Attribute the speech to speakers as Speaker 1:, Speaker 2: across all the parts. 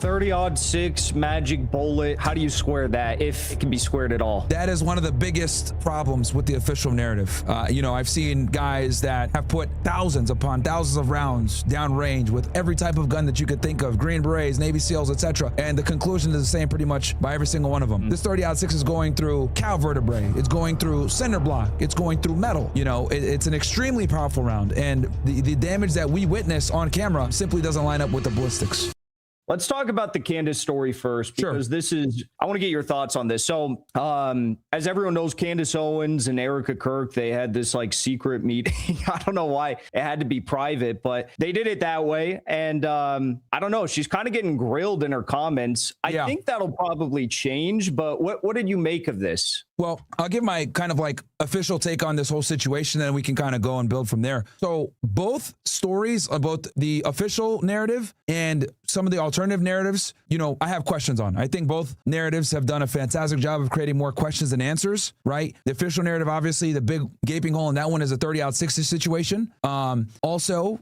Speaker 1: 30-odd 6 magic bullet. How do you square that, if it can be squared at all?
Speaker 2: That is one of the biggest problems with the official narrative. I've seen guys that have put thousands upon thousands of rounds downrange with every type of gun that you could think of, Green Berets, Navy SEALs, etc. And the conclusion is the same pretty much by every single one of them. This 30-06 is going through cow vertebrae. It's going through cinder block. It's going through metal. It's an extremely powerful round. And the damage that we witness on camera simply doesn't line up with the ballistics.
Speaker 1: Let's talk about the Candace story first, because I want to get your thoughts on this. So, as everyone knows, Candace Owens and Erika Kirk, they had this like secret meeting. I don't know why it had to be private, but they did it that way. And I don't know, she's kind of getting grilled in her comments. I think that'll probably change, but what did you make of this?
Speaker 2: Well, I'll give my kind of like official take on this whole situation, and we can kind of go and build from there. So both stories, both the official narrative and some of the alternative narratives, I have questions on. I think both narratives have done a fantastic job of creating more questions than answers, right? The official narrative, obviously, the big gaping hole in that one is a 30-60 situation. Also,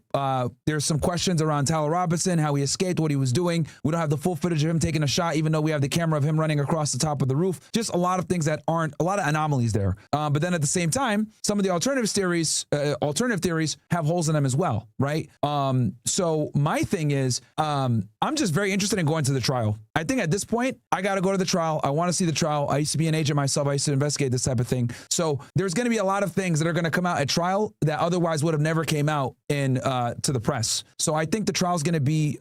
Speaker 2: there's some questions around Tyler Robinson, how he escaped, what he was doing. We don't have the full footage of him taking a shot, even though we have the camera of him running across the top of the roof. Just a lot of things that aren't, a lot of anomalies there. But then at the same time, some of the alternative theories have holes in them as well, right? So my thing is, I'm just very interested in going to the trial. I think at this point, I got to go to the trial. I want to see the trial. I used to be an agent myself. I used to investigate this type of thing. So there's going to be a lot of things that are going to come out at trial that otherwise would have never came out to the press. So I think the trial is going to be,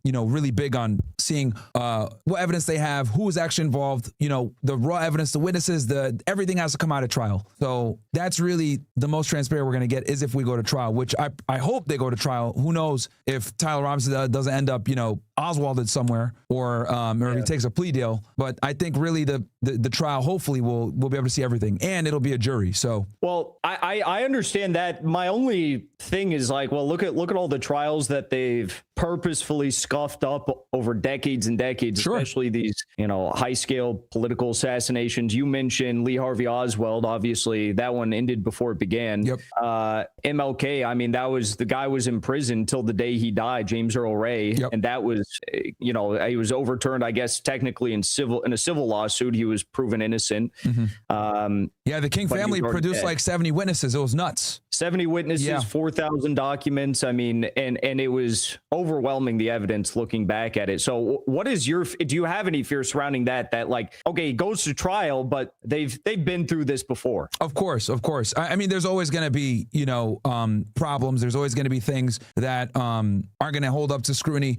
Speaker 2: really big on seeing what evidence they have, who was actually involved, the raw evidence, the witnesses, everything has to come out at trial. So that's really the most transparent we're going to get, is if we go to trial, which I hope they go to trial. Who knows if Tyler Robinson doesn't end up, Oswalded somewhere, or if he takes a plea deal. But I think really the trial, hopefully we'll be able to see everything, and it'll be a jury. So,
Speaker 1: well, I understand that. My only thing is like, well, look at all the trials that they've purposefully scuffed up over decades and decades, especially these, high scale political assassinations. You mentioned Lee Harvey Oswald. Obviously that one ended before it began. Yep. MLK, I mean, the guy was in prison till the day he died, James Earl Ray. Yep. And that was, he was overturned, I guess, technically in a civil lawsuit. He was proven innocent.
Speaker 2: Mm-hmm. The King family produced like 70 witnesses. It was nuts.
Speaker 1: 70 witnesses, 4,000 documents. I mean, and it was overwhelming, the evidence looking back at it. So what is do you have any fear surrounding that like, okay, it goes to trial, but they've been through this before?
Speaker 2: Of course. I mean, there's always going to be, problems. There's always going to be things that aren't going to hold up to scrutiny.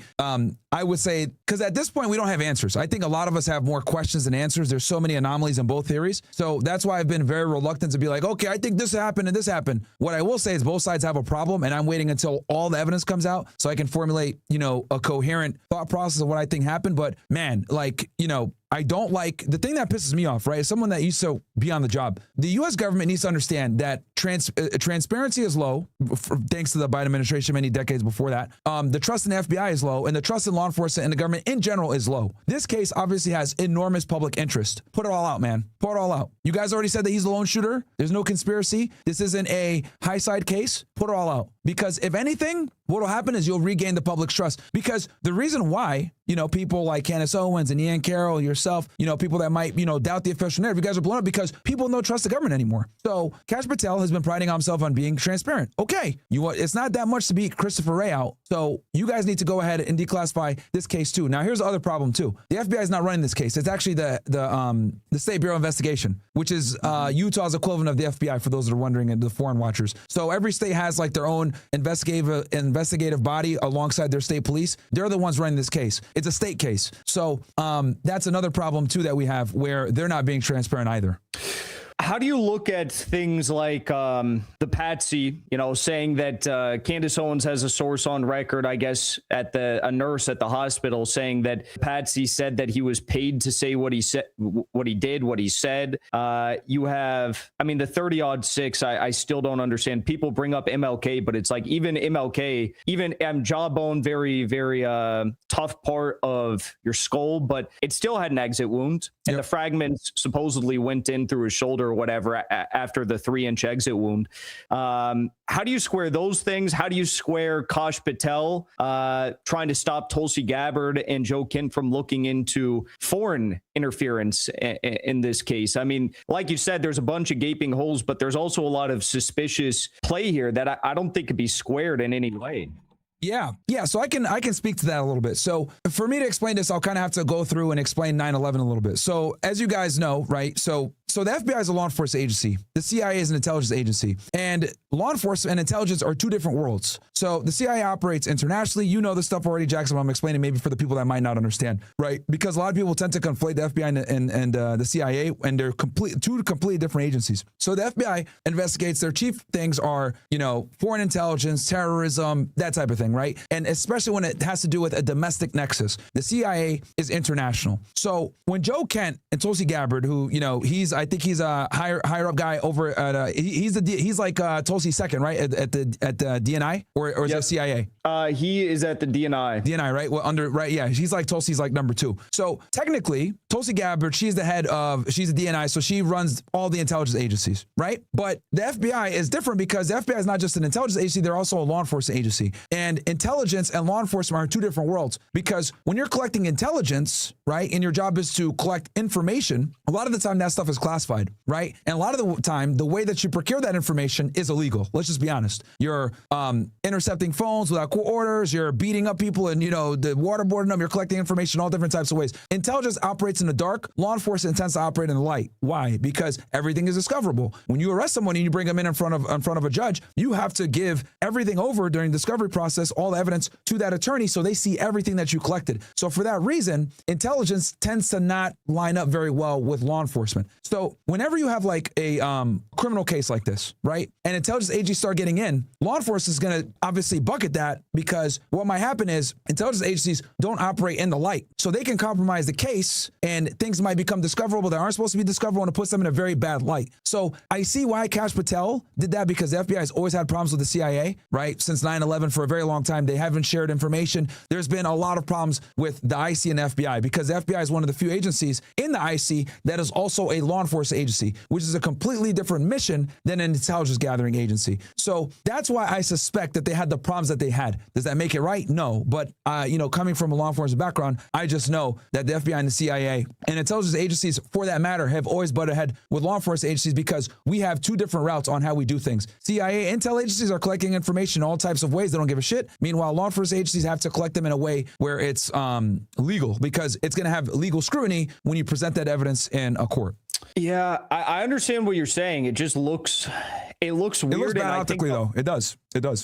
Speaker 2: I would say, because at this point, we don't have answers. I think a lot of us have more questions than answers. There's so many anomalies in both theories. So that's why I've been very reluctant to be like, okay, I think this happened and this happened. What I will say is both sides have a problem, and I'm waiting until all the evidence comes out so I can formulate, a coherent thought process of what I think happened. But man, I don't like, the thing that pisses me off, right, is someone that used to be on the job. The U.S. government needs to understand that transparency is low, thanks to the Biden administration many decades before that. The trust in the FBI is low, and the trust in law enforcement and the government in general is low. This case obviously has enormous public interest. Put it all out, man. Put it all out. You guys already said that he's the lone shooter. There's no conspiracy. This isn't a high side case. Put it all out. Because if anything, what will happen is you'll regain the public's trust. Because the reason why, people like Candace Owens and Ian Carroll, yourself, people that might, doubt the official narrative, you guys are blown up because people don't trust the government anymore. So Kash Patel has been priding himself on being transparent. Okay, it's not that much to beat Christopher Wray out. So you guys need to go ahead and declassify this case too. Now, here's the other problem too. The FBI is not running this case. It's actually the State Bureau of Investigation, which is Utah's equivalent of the FBI, for those that are wondering, and the foreign watchers. So every state has like their own investigative body alongside their state police. They're the ones running this case. It's a state case. So that's another problem too that we have, where they're not being transparent either.
Speaker 1: How do you look at things like the Patsy, saying that Candace Owens has a source on record, I guess, a nurse at the hospital, saying that Patsy said that he was paid to say what he said, what he did, what he said. You have, the 30-odd 6, I still don't understand. People bring up MLK, but it's like even MLK, even jawbone, very, very tough part of your skull, but it still had an exit wound. And the fragments supposedly went in through his shoulder or whatever after the 3-inch exit wound. How do you square those things? How do you square Kash Patel trying to stop Tulsi Gabbard and Joe Kent from looking into foreign interference in this case? I mean, like you said, there's a bunch of gaping holes, but there's also a lot of suspicious play here that I don't think could be squared in any way.
Speaker 2: Yeah. So I can speak to that a little bit. So for me to explain this, I'll kind of have to go through and explain 9/11 a little bit. So as you guys know, right? So the FBI is a law enforcement agency. The CIA is an intelligence agency. And law enforcement and intelligence are two different worlds. So the CIA operates internationally. You know this stuff already, Jackson, but I'm explaining maybe for the people that might not understand, right? Because a lot of people tend to conflate the FBI and the CIA, and they're two completely different agencies. So the FBI investigates. Their chief things are, foreign intelligence, terrorism, that type of thing, right? And especially when it has to do with a domestic nexus. The CIA is international. So when Joe Kent and Tulsi Gabbard, who, I think he's a higher up guy over at he's like Tulsi's second, right? At the DNI or is it CIA?
Speaker 1: He is at the DNI.
Speaker 2: DNI, right? Well, yeah. He's like Tulsi's like number 2. So technically, Tulsi Gabbard, she's the DNI, so she runs all the intelligence agencies, right? But the FBI is different because the FBI is not just an intelligence agency; they're also a law enforcement agency. And intelligence and law enforcement are two different worlds because when you're collecting intelligence, right, and your job is to collect information, a lot of the time that stuff is classified, right? And a lot of the time, the way that you procure that information is illegal. Let's just be honest. You're intercepting phones without court orders. You're beating up people and, the waterboarding them. You're collecting information all different types of ways. Intelligence operates in the dark. Law enforcement tends to operate in the light. Why? Because everything is discoverable. When you arrest someone and you bring them in front of a judge, you have to give everything over during the discovery process, all the evidence to that attorney so they see everything that you collected. So for that reason, intelligence tends to not line up very well with law enforcement. So whenever you have like a criminal case like this, right, and intelligence agencies start getting in, law enforcement is going to obviously bucket that because what might happen is intelligence agencies don't operate in the light. So they can compromise the case and things might become discoverable that aren't supposed to be discoverable and it puts them in a very bad light. So I see why Kash Patel did that because the FBI has always had problems with the CIA, right? Since 9/11 for a very long time, they haven't shared information. There's been a lot of problems with the IC and the FBI because the FBI is one of the few agencies in the IC that is also a law enforcement agency, which is a completely different mission than an intelligence gathering agency. So that's why I suspect that they had the problems that they had. Does that make it right? No. But, coming from a law enforcement background, I just know that the FBI and the CIA and intelligence agencies, for that matter, have always butted head with law enforcement agencies because we have two different routes on how we do things. CIA intel agencies are collecting information in all types of ways. They don't give a shit. Meanwhile, law enforcement agencies have to collect them in a way where it's legal because it's going to have legal scrutiny when you present that evidence in a court.
Speaker 1: Yeah, I understand what you're saying. It just looks weird.
Speaker 2: It looks bad optically, though. It does.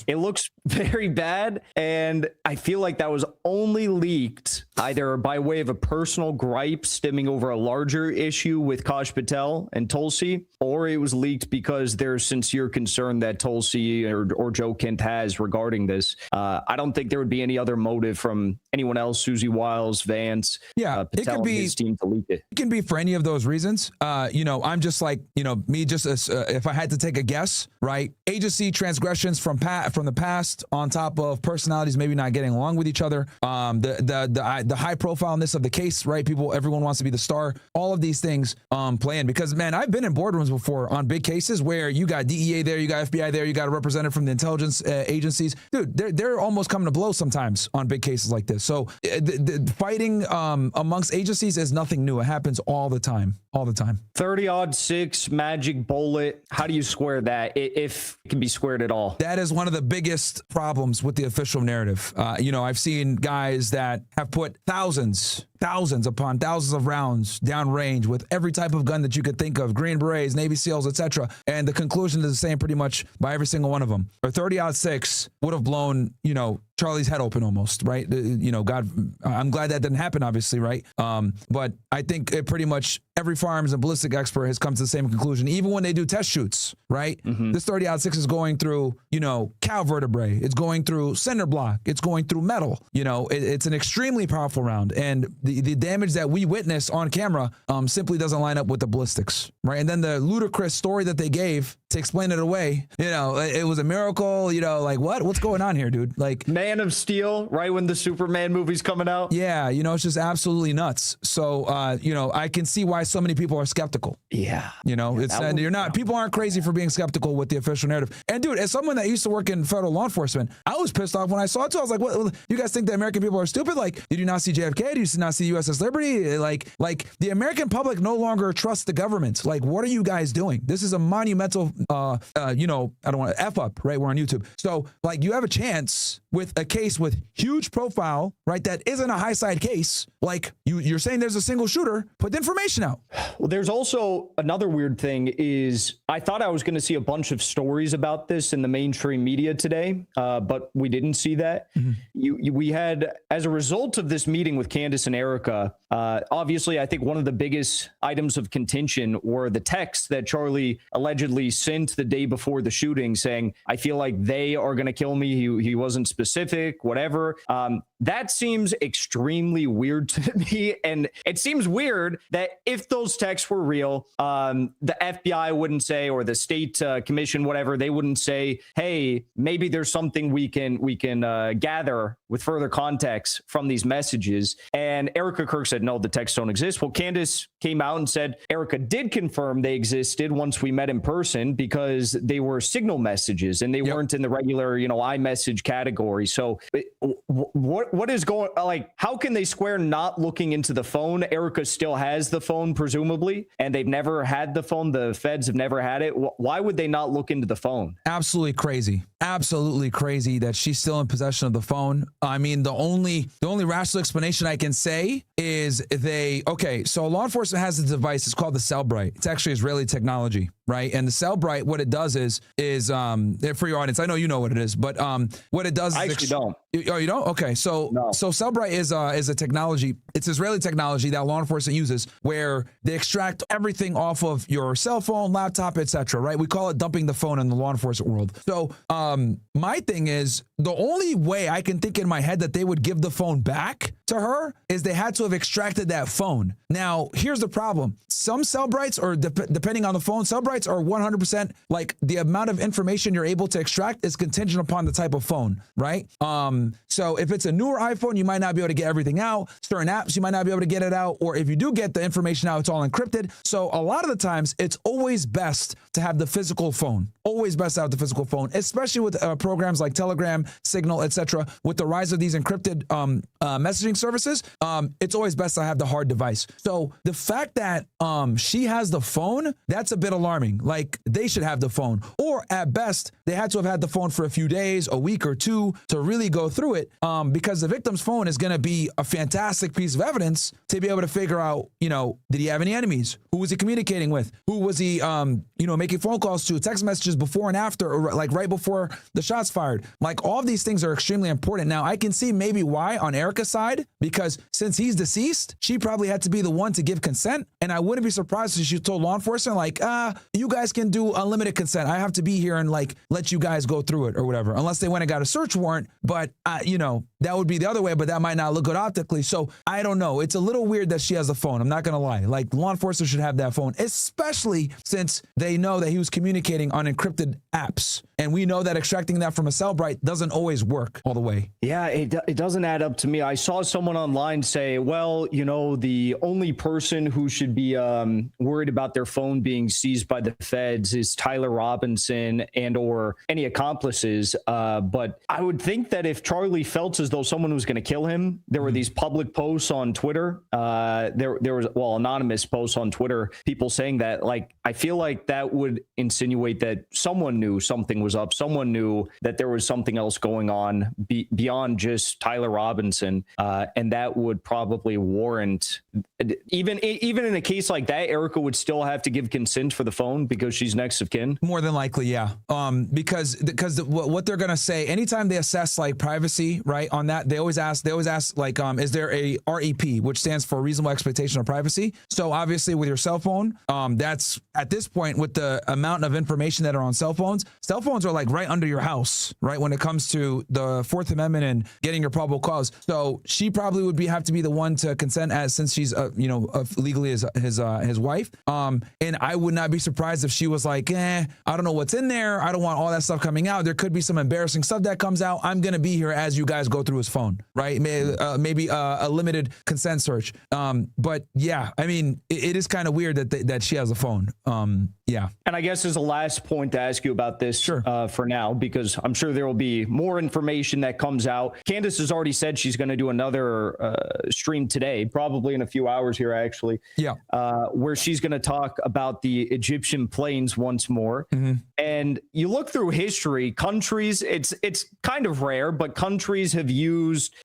Speaker 2: It looks
Speaker 1: very bad. And I feel like that was only leaked either by way of a personal gripe stemming over a larger issue with Kash Patel and Tulsi, or it was leaked because there's sincere concern that Tulsi or Joe Kent has regarding this. I don't think there would be any other motive from anyone else, Susie Wiles, Vance,
Speaker 2: Patel,
Speaker 1: it could be, and his team to leak it.
Speaker 2: It can be for any of those reasons. I'm just like, me just as, if I had to take a guess, right? Agency transgressions from the past on top of personalities maybe not getting along with each other. The high profileness of the case, right? Everyone wants to be the star. All of these things play in because, man, I've been in boardrooms before on big cases where you got DEA there, you got FBI there, you got a representative from the intelligence agencies. Dude, they're almost coming to blows sometimes on big cases like this. So the fighting amongst agencies is nothing new. It happens all the time.
Speaker 1: 30-6 magic bullet. How do you square that if it can be squared at all?
Speaker 2: That is one of the biggest problems with the official narrative. I've seen guys that have put thousands upon thousands of rounds downrange with every type of gun that you could think of, Green Berets, Navy SEALs, etc. And the conclusion is the same pretty much by every single one of them. Or 30-6 would have blown, Charlie's head open almost, right? God, I'm glad that didn't happen, obviously, right? But I think it pretty much every firearms and ballistic expert has come to the same conclusion, even when they do test shoots, right? Mm-hmm. This 30-6 is going through, cow vertebrae. It's going through cinder block. It's going through metal. It's an extremely powerful round. And the damage that we witness on camera simply doesn't line up with the ballistics, right? And then the ludicrous story that they gave to explain it away. You know, it was a miracle. You know, like what's going on here, dude? Like
Speaker 1: Man of Steel, right when the Superman movie's coming out.
Speaker 2: Yeah, you know, it's just absolutely nuts. So, you know, I can see why so many people are skeptical.
Speaker 1: Yeah.
Speaker 2: You know, it's and you're not. People aren't crazy for being skeptical with the official narrative. And dude, as someone that used to work in federal law enforcement, I was pissed off when I saw it too. I was like, "What? You guys think the American people are stupid? Like, did you not see JFK? Did you not see USS Liberty? Like the American public no longer trusts the government. Like, what are you guys doing? This is a monumental, you know, I don't want to F up, right? We're on YouTube. So, like, you have a chance with a case with huge profile, right? That isn't a high side case. Like, you're saying there's a single shooter. Put the information out.
Speaker 1: Well, there's also another weird thing is I thought I was going to see a bunch of stories about this in the mainstream media today, but we didn't see that. We had, as a result of this meeting with Candace and Erika, obviously, I think one of the biggest items of contention were the texts that Charlie allegedly sent the day before the shooting saying, I feel like they are going to kill me. He wasn't specific, whatever. That seems extremely weird to me. And it seems weird that if those texts were real, the FBI wouldn't say, or the state commission, whatever, they wouldn't say, hey, maybe there's something we can gather with further context from these messages. And Erika Kirk said, no, the texts don't exist. Well, Candace came out and said Erika did confirm they existed once we met in person because they were signal messages and they weren't in the regular, you know, iMessage category. So what is going, like, how can they square not looking into the phone? Erika still has the phone, presumably, and they've never had the phone. The feds have never had it. Why would they not look into the phone?
Speaker 2: Absolutely crazy. Absolutely crazy that she's still in possession of the phone. I mean, the only rational explanation I can say is so law enforcement has a device. It's called the Cellbrite. It's actually Israeli technology, right? And the Cellbrite, what it does is for your audience, I know you know what it is, but what it does is
Speaker 1: I actually don't.
Speaker 2: Oh, you don't? Okay. So Cellbrite is a technology. It's Israeli technology that law enforcement uses where they extract everything off of your cell phone, laptop, etc. Right? We call it dumping the phone in the law enforcement world. So my thing is the only way I can think in my head that they would give the phone back to her is they had to have extracted that phone. Now, here's the problem. Some Cellbrites, or depending on the phone, Cellbrites are 100% like the amount of information you're able to extract is contingent upon the type of phone, right? So if it's a newer iPhone, you might not be able to get everything out. Certain apps, you might not be able to get it out. Or if you do get the information out, it's all encrypted. So a lot of the times, it's always best to have the physical phone. Always best to have the physical phone, especially with programs like Telegram, Signal, etc. With the rise of these encrypted messaging services, it's always best to have the hard device. So the fact that she has the phone, that's a bit alarming. Like, they should have the phone. Or at best, they had to have had the phone for a few days, a week or two to really go through it, because the victim's phone is going to be a fantastic piece of evidence to be able to figure out, you know, did he have any enemies? Who was he communicating with? Who was he, making phone calls to, text messages before and after, or like right before the shots fired? Like, all of these things are extremely important. Now, I can see maybe why on Erika's side, because since he's deceased, she probably had to be the one to give consent. And I wouldn't be surprised if she told law enforcement, like, you guys can do unlimited consent. I have to be here and like let you guys go through it or whatever, unless they went and got a search warrant. But, that would be the other way, but that might not look good optically. So I don't know. It's a little weird that she has a phone. I'm not going to lie. Like, law enforcement should have that phone, especially since they know that he was communicating on encrypted apps. And we know that extracting that from a Cellbrite doesn't always work all the way.
Speaker 1: Yeah, it doesn't add up to me. I saw someone online say, well, the only person who should be worried about their phone being seized by the feds is Tyler Robinson and or any accomplices. But I would think that if Charlie felt as though someone was going to kill him, there were these public posts on Twitter. There was, anonymous posts on Twitter, people saying that, like, I feel like that would insinuate that someone knew something was up. Someone knew that there was something else going on beyond just Tyler Robinson. And that would probably warrant, even in a case like that, Erika would still have to give consent for the phone because she's next of kin.
Speaker 2: More than likely, yeah. Because what they're going to say, anytime they assess like privacy, right, on on that. They always ask like, is there a REP, which stands for reasonable expectation of privacy? So obviously with your cell phone, that's at this point with the amount of information that are on cell phones are like right under your house, right? When it comes to the Fourth Amendment and getting your probable cause. So she probably would have to be the one to consent, since she's, legally his wife. And I would not be surprised if she was like, I don't know what's in there. I don't want all that stuff coming out. There could be some embarrassing stuff that comes out. I'm going to be here as you guys go through his phone, right? Maybe a limited consent search. But yeah, I mean, it is kind of weird that she has a phone. Yeah.
Speaker 1: And I guess as a last point to ask you about this,
Speaker 2: sure.
Speaker 1: For now, because I'm sure there will be more information that comes out. Candace has already said she's going to do another stream today, probably in a few hours here, actually.
Speaker 2: Yeah.
Speaker 1: Where she's going to talk about the Egyptian plains once more.
Speaker 2: Mm-hmm.
Speaker 1: And you look through history, countries, it's kind of rare, but countries have used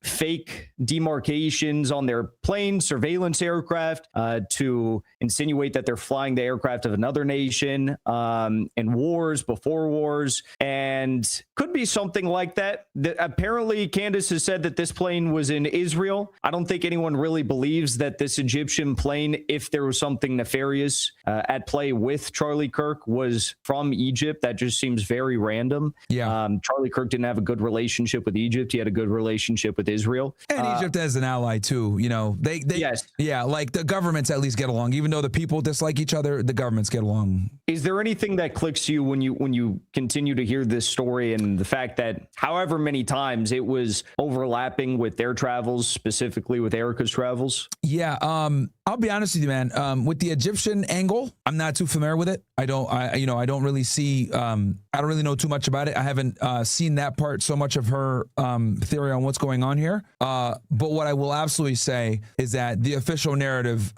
Speaker 1: fake demarcations on their planes, surveillance aircraft, to insinuate that they're flying the aircraft of another nation, in wars, before wars, and could be something like that. Apparently, Candace has said that this plane was in Israel. I don't think anyone really believes that this Egyptian plane, if there was something nefarious at play with Charlie Kirk, was from Egypt. That just seems very random.
Speaker 2: Yeah.
Speaker 1: Charlie Kirk didn't have a good relationship with Egypt. He had a good relationship with Israel.
Speaker 2: And Egypt as an ally too. They
Speaker 1: yes.
Speaker 2: Yeah, like the governments at least get along. Even though the people dislike each other, the governments get along.
Speaker 1: Is there anything that clicks you when you continue to hear this story and the fact that however many times it was overlapping with their travels, specifically with Erika's travels?
Speaker 2: Yeah, I'll be honest with you, man. With the Egyptian angle, I'm not too familiar with it. I don't really see. I don't really know too much about it. I haven't seen that part, so much of her theory on what's going on here. But what I will absolutely say is that the official narrative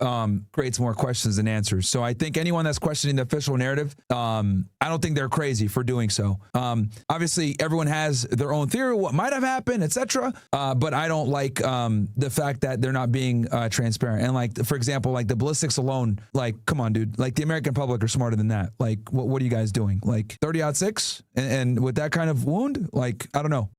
Speaker 2: creates more questions than answers. So I think anyone that's questioning the official narrative, I don't think they're crazy for doing so. Obviously, everyone has their own theory, what might have happened, etc. But I don't like the fact that they're not being transparent. And like, for example, like the ballistics alone, like, come on, dude. Like the American public are smarter than that. Like, what are you guys doing? Like 30-06 and with that kind of wound? Like, I don't know.